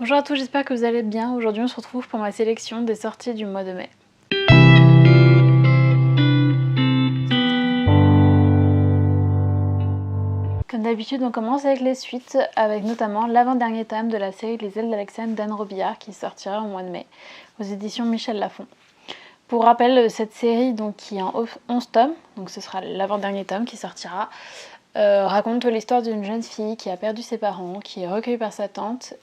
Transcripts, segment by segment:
Bonjour à tous, j'espère que vous allez bien. Aujourd'hui on se retrouve pour ma sélection des sorties du mois de mai. Comme d'habitude on commence avec les suites, avec notamment l'avant-dernier tome de la série Les ailes d'Alexandre d'Anne Robillard qui sortira au mois de mai, aux éditions Michel Lafon. Pour rappel, cette série donc, qui est en 11 tomes, donc ce sera l'avant-dernier tome qui sortira, raconte l'histoire d'une jeune fille qui a perdu ses parents, qui est recueillie par sa tante,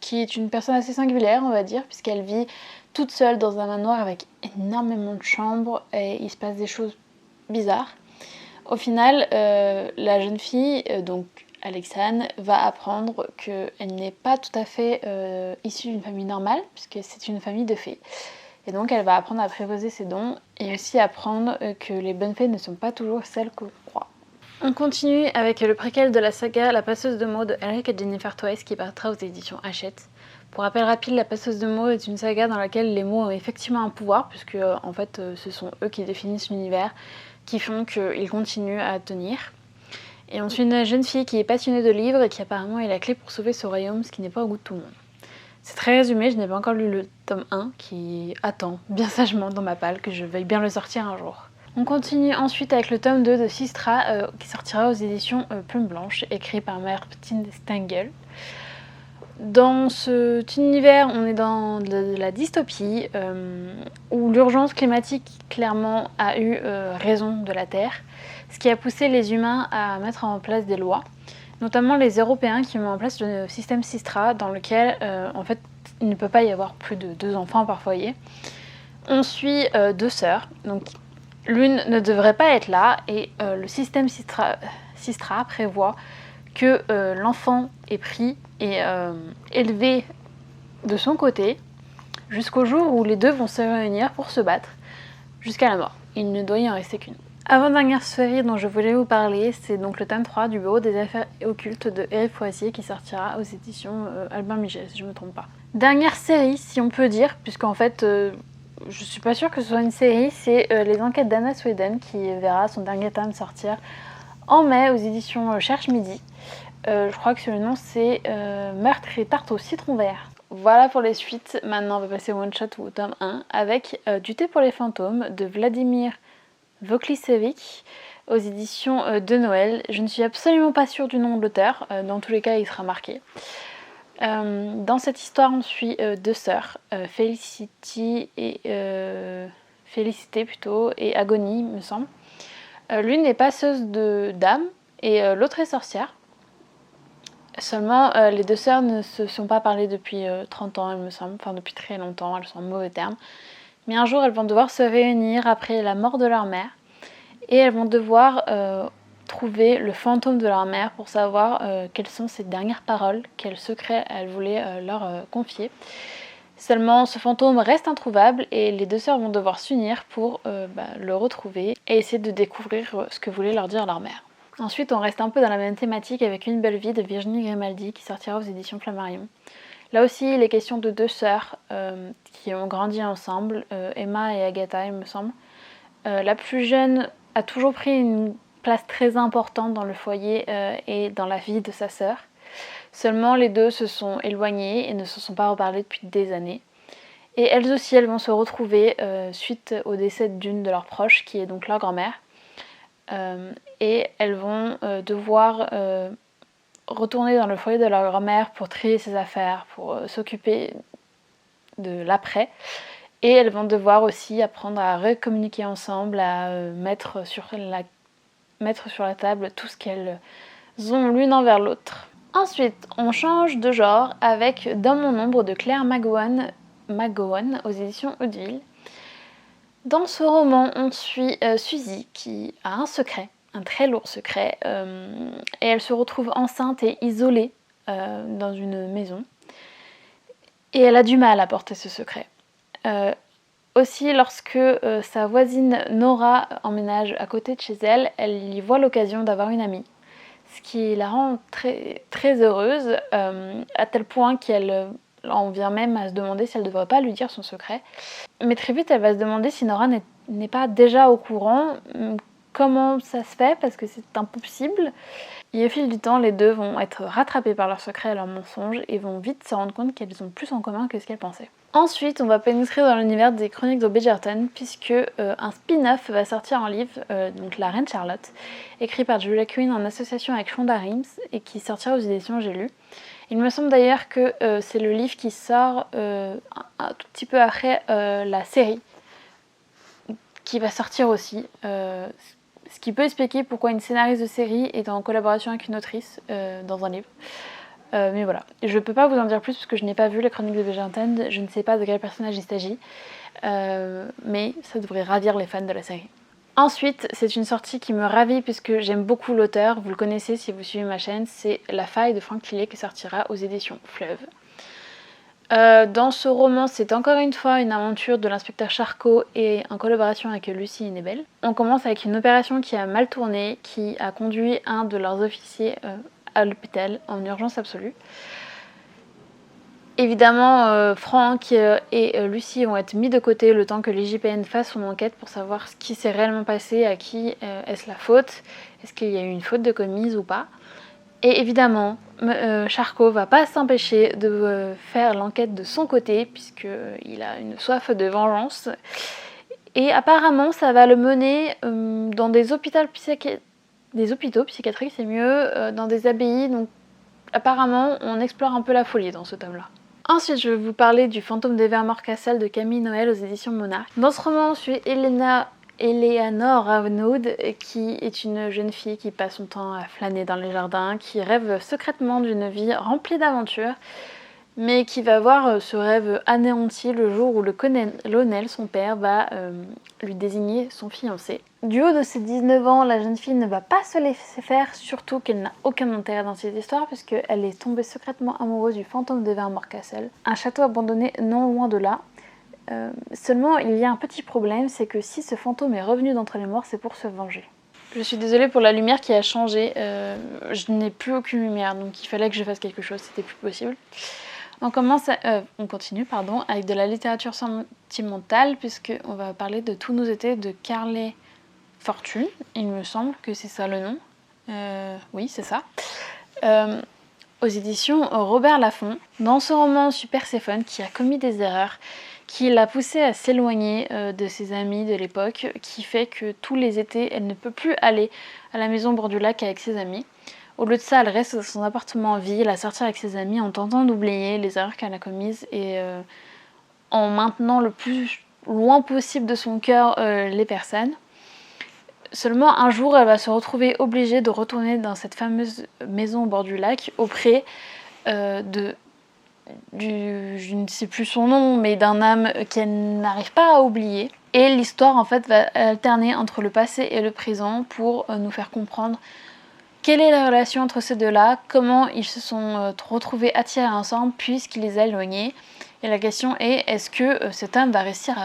qui est une personne assez singulière on va dire, puisqu'elle vit toute seule dans un manoir avec énormément de chambres et il se passe des choses bizarres. Au final, la jeune fille, donc Alexandre, va apprendre qu'elle n'est pas tout à fait issue d'une famille normale, puisque c'est une famille de fées. Et donc elle va apprendre à apprivoiser ses dons et aussi apprendre que les bonnes fées ne sont pas toujours celles qu'on croit. On continue avec le préquel de la saga La passeuse de mots de Elric et Jennifer Twice qui partira aux éditions Hachette. Pour rappel rapide, La passeuse de mots est une saga dans laquelle les mots ont effectivement un pouvoir, puisque en fait ce sont eux qui définissent l'univers, qui font qu'ils continuent à tenir. Et on suit une jeune fille qui est passionnée de livres et qui apparemment est la clé pour sauver ce royaume, ce qui n'est pas au goût de tout le monde. C'est très résumé, je n'ai pas encore lu le tome 1 qui attend bien sagement dans ma palle que je veuille bien le sortir un jour. On continue ensuite avec le tome 2 de Sistra qui sortira aux éditions Plume Blanche, écrit par Martin Stengel. Dans cet univers, on est dans de la dystopie où l'urgence climatique clairement a eu raison de la Terre, ce qui a poussé les humains à mettre en place des lois, notamment les Européens qui ont mis en place le système Sistra dans lequel en fait il ne peut pas y avoir plus de 2 enfants par foyer. On suit 2 sœurs, donc l'une ne devrait pas être là et le système Sistra prévoit que l'enfant est pris et élevé de son côté jusqu'au jour où les deux vont se réunir pour se battre jusqu'à la mort. Il ne doit y en rester qu'une. Avant-dernière série dont je voulais vous parler, c'est donc le tome 3 du Bureau des affaires occultes de Éric Foisier qui sortira aux éditions Albin Michel, si je ne me trompe pas. Dernière série, si on peut dire, puisqu'en fait, je suis pas sûre que ce soit une série, c'est Les enquêtes d'Anna Sweden qui verra son dernier tome sortir en mai aux éditions Cherche Midi. Je crois que le nom c'est Meurtre et tarte au citron vert. Voilà pour les suites, maintenant on va passer au one-shot ou au tome 1 avec Du thé pour les fantômes de Vladimir Voklicevic aux éditions de Noël. Je ne suis absolument pas sûre du nom de l'auteur, dans tous les cas il sera marqué. Dans cette histoire on suit 2 sœurs, Félicité et Agonie me semble. L'une est passeuse d'âmes et l'autre est sorcière. Seulement les 2 sœurs ne se sont pas parlées depuis 30 ans il me semble, enfin depuis très longtemps, elles sont en mauvais termes. Mais un jour, elles vont devoir se réunir après la mort de leur mère et elles vont devoir trouver le fantôme de leur mère pour savoir quelles sont ses dernières paroles, quels secrets elle voulait leur confier. Seulement, ce fantôme reste introuvable et les 2 sœurs vont devoir s'unir pour le retrouver et essayer de découvrir ce que voulait leur dire leur mère. Ensuite, on reste un peu dans la même thématique avec Une belle vie de Virginie Grimaldi qui sortira aux éditions Flammarion. Là aussi, il est question de 2 sœurs qui ont grandi ensemble, Emma et Agatha, il me semble. La plus jeune a toujours pris une place très importante dans le foyer et dans la vie de sa sœur. Seulement, les 2 se sont éloignées et ne se sont pas reparlées depuis des années. Et elles aussi, elles vont se retrouver suite au décès d'une de leurs proches, qui est donc leur grand-mère. Et elles vont devoir retourner dans le foyer de leur grand-mère pour trier ses affaires, pour s'occuper de l'après. Et elles vont devoir aussi apprendre à recommuniquer ensemble, à mettre sur la table tout ce qu'elles ont l'une envers l'autre. Ensuite, on change de genre avec Dans mon ombre de Claire McGowan aux éditions Hauteville. Dans ce roman, on suit Suzy qui a un secret, un très lourd secret, et elle se retrouve enceinte et isolée dans une maison. Et elle a du mal à porter ce secret. Aussi, lorsque sa voisine Nora emménage à côté de chez elle, elle y voit l'occasion d'avoir une amie. Ce qui la rend très, très heureuse, à tel point qu'elle en vient même à se demander si elle ne devrait pas lui dire son secret. Mais très vite, elle va se demander si Nora n'est pas déjà au courant comment ça se fait parce que c'est impossible. Et au fil du temps, les deux vont être rattrapées par leurs secrets et leurs mensonges et vont vite se rendre compte qu'elles ont plus en commun que ce qu'elles pensaient. Ensuite, on va pénétrer dans l'univers des Chroniques de Bridgerton puisque un spin-off va sortir en livre, donc La Reine Charlotte, écrit par Julia Quinn en association avec Shonda Rhimes et qui sortira aux éditions J'ai lu. Il me semble d'ailleurs que c'est le livre qui sort un tout petit peu après la série qui va sortir aussi. Ce qui peut expliquer pourquoi une scénariste de série est en collaboration avec une autrice dans un livre. Mais voilà, je peux pas vous en dire plus parce que je n'ai pas vu les Chroniques de Bridgerton, je ne sais pas de quel personnage il s'agit, mais ça devrait ravir les fans de la série. Ensuite, c'est une sortie qui me ravit puisque j'aime beaucoup l'auteur, vous le connaissez si vous suivez ma chaîne, c'est La Faille de Frank Lillet qui sortira aux éditions Fleuve. Dans ce roman, c'est encore une fois une aventure de l'inspecteur Charcot et en collaboration avec Lucie Inébel. On commence avec une opération qui a mal tourné, qui a conduit un de leurs officiers à l'hôpital en urgence absolue. Évidemment, Franck et Lucie vont être mis de côté le temps que l'IGPN fasse son enquête pour savoir ce qui s'est réellement passé, à qui est-ce la faute, est-ce qu'il y a eu une faute de commise ou pas. Et évidemment, Charcot va pas s'empêcher de faire l'enquête de son côté puisqu'il a une soif de vengeance. Et apparemment, ça va le mener dans des hôpitaux psychiatriques, c'est mieux, dans des abbayes. Donc apparemment, on explore un peu la folie dans ce tome-là. Ensuite, je vais vous parler du Fantôme d'Evermore Castle de Camille Noël aux éditions Monarch. Dans ce roman, on suit Eleanor Ravnaud, qui est une jeune fille qui passe son temps à flâner dans les jardins, qui rêve secrètement d'une vie remplie d'aventures, mais qui va voir ce rêve anéanti le jour où le colonel, son père, va lui désigner son fiancé. Du haut de ses 19 ans, la jeune fille ne va pas se laisser faire, surtout qu'elle n'a aucun intérêt dans cette histoire puisqu'elle est tombée secrètement amoureuse du fantôme d'Evermore Castle, un château abandonné non loin de là. Seulement, il y a un petit problème, c'est que si ce fantôme est revenu d'entre les morts, c'est pour se venger. Je suis désolée pour la lumière qui a changé, je n'ai plus aucune lumière, donc il fallait que je fasse quelque chose, c'était plus possible. On continue avec de la littérature sentimentale, puisqu'on va parler de Tous nos étés de Carley Fortune, il me semble que c'est ça le nom. Oui, c'est ça. Aux éditions Robert Laffont. Dans ce roman, on suit Perséphone qui a commis des erreurs, qui l'a poussée à s'éloigner de ses amis de l'époque, qui fait que tous les étés, elle ne peut plus aller à la maison au bord du lac avec ses amis. Au lieu de ça, elle reste dans son appartement en ville, à sortir avec ses amis en tentant d'oublier les erreurs qu'elle a commises et en maintenant le plus loin possible de son cœur les personnes. Seulement un jour, elle va se retrouver obligée de retourner dans cette fameuse maison au bord du lac auprès je ne sais plus son nom, mais d'un âme qu'elle n'arrive pas à oublier. Et l'histoire en fait va alterner entre le passé et le présent pour nous faire comprendre quelle est la relation entre ces deux-là, comment ils se sont retrouvés attirés ensemble puisqu'il les a éloignés. Et la question est, est-ce que cet homme va réussir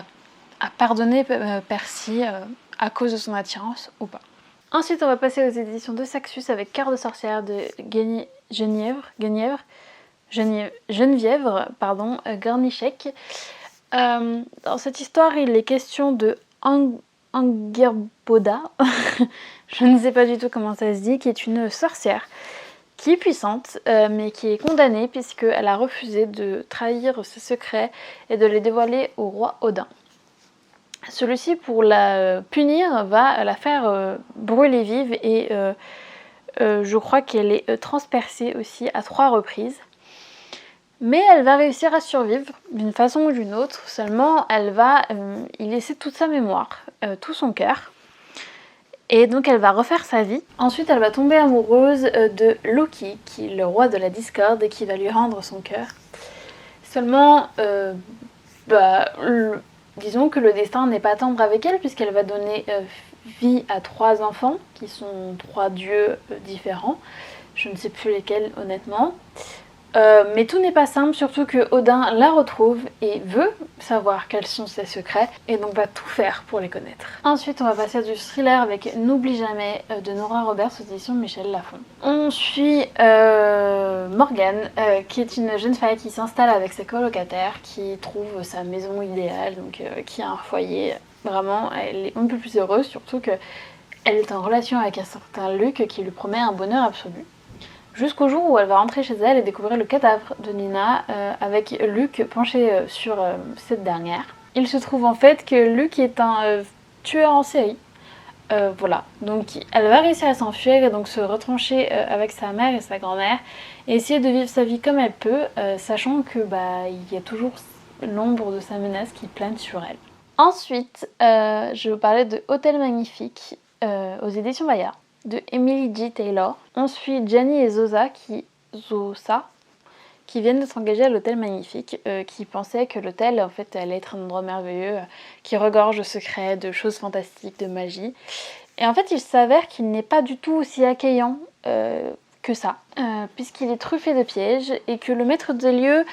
à pardonner Percy à cause de son attirance ou pas. Ensuite, on va passer aux éditions de Saxus avec Cœur de sorcière de Geneviève Gornichek. Dans cette histoire, il est question de Angerboda, je ne sais pas du tout comment ça se dit, qui est une sorcière qui est puissante, mais qui est condamnée puisqu'elle a refusé de trahir ses secrets et de les dévoiler au roi Odin. Celui-ci, pour la punir, va la faire brûler vive et je crois qu'elle est transpercée aussi à 3 reprises. Mais elle va réussir à survivre d'une façon ou d'une autre, seulement elle va y laisser toute sa mémoire, tout son cœur. Et donc elle va refaire sa vie. Ensuite elle va tomber amoureuse de Loki, qui est le roi de la discorde et qui va lui rendre son cœur. Seulement, disons que le destin n'est pas tendre avec elle puisqu'elle va donner vie à 3 enfants qui sont 3 dieux différents. Je ne sais plus lesquels honnêtement. Mais tout n'est pas simple, surtout que Odin la retrouve et veut savoir quels sont ses secrets et donc va tout faire pour les connaître. Ensuite on va passer du thriller avec N'oublie jamais de Nora Roberts aux éditions Michel Lafon. On suit Morgane qui est une jeune fille qui s'installe avec ses colocataires, qui trouve sa maison idéale, donc qui a un foyer. Vraiment elle est un peu plus heureuse, surtout que Elle est en relation avec un certain Luc qui lui promet un bonheur absolu. Jusqu'au jour où elle va rentrer chez elle et découvrir le cadavre de Nina avec Luc penché sur cette dernière. Il se trouve en fait que Luc est un tueur en série. Voilà, donc elle va réussir à s'enfuir et donc se retrancher avec sa mère et sa grand-mère et essayer de vivre sa vie comme elle peut, sachant que il y a toujours l'ombre de sa menace qui plane sur elle. Ensuite, je vais vous parler de Hôtel Magnifique aux éditions Bayard de Emily J. Taylor. On suit Gianni et Zosa qui viennent de s'engager à l'Hôtel Magnifique, qui pensaient que l'hôtel en fait allait être un endroit merveilleux, qui regorge de secrets, de choses fantastiques, de magie. Et en fait, il s'avère qu'il n'est pas du tout aussi accueillant que ça, puisqu'il est truffé de pièges et que le maître des lieux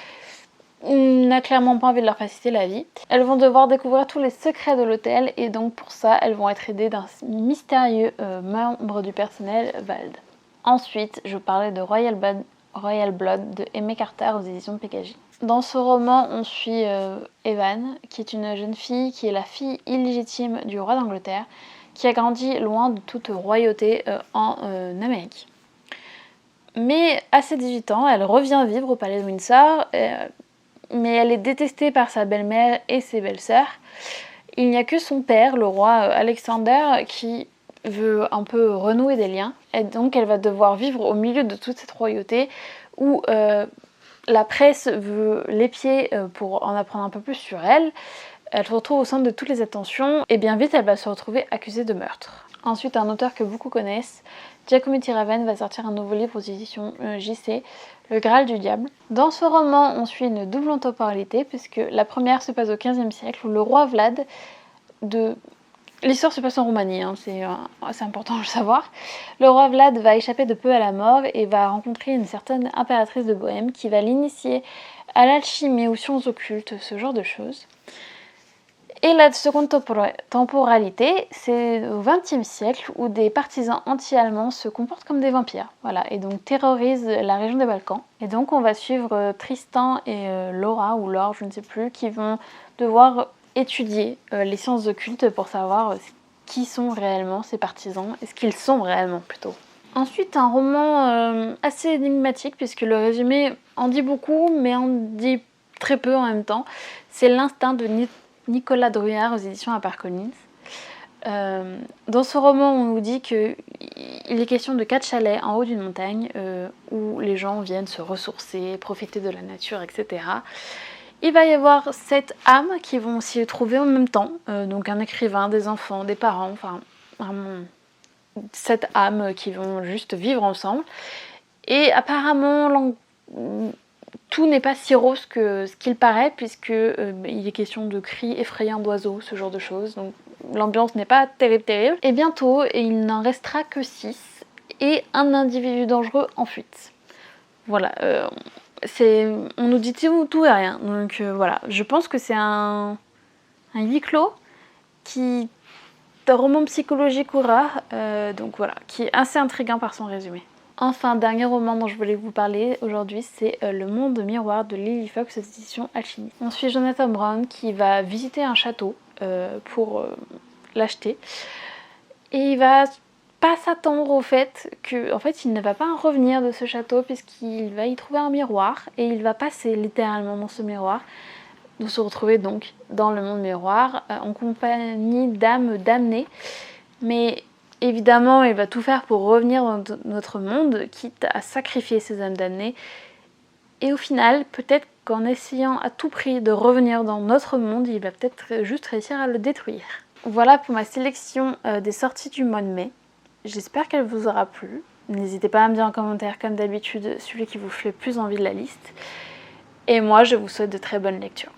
n'a clairement pas envie de leur faciliter la vie. Elles vont devoir découvrir tous les secrets de l'hôtel et donc pour ça, elles vont être aidées d'un mystérieux membre du personnel, Vald. Ensuite, je vous parlais de Royal Blood de Aimée Carter aux éditions PKJ. Dans ce roman, on suit Evan, qui est une jeune fille qui est la fille illégitime du roi d'Angleterre, qui a grandi loin de toute royauté en Amérique. Mais à ses 18 ans, elle revient vivre au palais de Windsor, mais elle est détestée par sa belle-mère et ses belles-sœurs. Il n'y a que son père, le roi Alexander, qui veut un peu renouer des liens, et donc elle va devoir vivre au milieu de toute cette royauté où la presse veut l'épier pour en apprendre un peu plus sur elle. Elle se retrouve au centre de toutes les attentions et bien vite elle va se retrouver accusée de meurtre. Ensuite, un auteur que beaucoup connaissent, Giacometti Raven, va sortir un nouveau livre aux éditions JC, Le Graal du Diable. Dans ce roman, on suit une double temporalité puisque la première se passe au XVe siècle où le roi Vlad L'histoire se passe en Roumanie, c'est important de le savoir. Le roi Vlad va échapper de peu à la mort et va rencontrer une certaine impératrice de Bohême qui va l'initier à l'alchimie, aux sciences occultes, ce genre de choses. Et la seconde temporalité, c'est au XXe siècle où des partisans anti-allemands se comportent comme des vampires, voilà, et donc terrorisent la région des Balkans. Et donc on va suivre Tristan et Laura, ou Laure, je ne sais plus, qui vont devoir étudier les sciences occultes pour savoir qui sont réellement ces partisans, et ce qu'ils sont réellement plutôt. Ensuite, un roman assez énigmatique, puisque le résumé en dit beaucoup, mais en dit très peu en même temps. C'est L'Instinct de Nicolas Drouillard aux éditions HarperCollins. Dans ce roman, on nous dit qu'il est question de 4 chalets en haut d'une montagne où les gens viennent se ressourcer, profiter de la nature, etc. Il va y avoir 7 âmes qui vont s'y trouver en même temps, donc un écrivain, des enfants, des parents, enfin vraiment 7 âmes qui vont juste vivre ensemble. Et apparemment, tout n'est pas si rose que ce qu'il paraît, puisque il est question de cris effrayants d'oiseaux, ce genre de choses. Donc l'ambiance n'est pas terrible. Et bientôt, il n'en restera que 6 et un individu dangereux en fuite. Voilà, on nous dit tout et rien. Donc voilà, je pense que c'est un huis clos un roman psychologique ou rare, donc voilà, qui est assez intriguant par son résumé. Enfin, dernier roman dont je voulais vous parler aujourd'hui, c'est Le Monde Miroir de Lily Fox aux éditions Alchimie. On suit Jonathan Brown qui va visiter un château pour l'acheter. Et il va pas s'attendre au fait qu'il ne va pas revenir de ce château puisqu'il va y trouver un miroir et il va passer littéralement dans ce miroir. De se retrouver donc dans le monde miroir en compagnie d'âmes damnées. Mais évidemment, il va tout faire pour revenir dans notre monde, quitte à sacrifier ces âmes damnées. Et au final, peut-être qu'en essayant à tout prix de revenir dans notre monde, il va peut-être juste réussir à le détruire. Voilà pour ma sélection des sorties du mois de mai. J'espère qu'elle vous aura plu. N'hésitez pas à me dire en commentaire, comme d'habitude, celui qui vous fait le plus envie de la liste. Et moi, je vous souhaite de très bonnes lectures.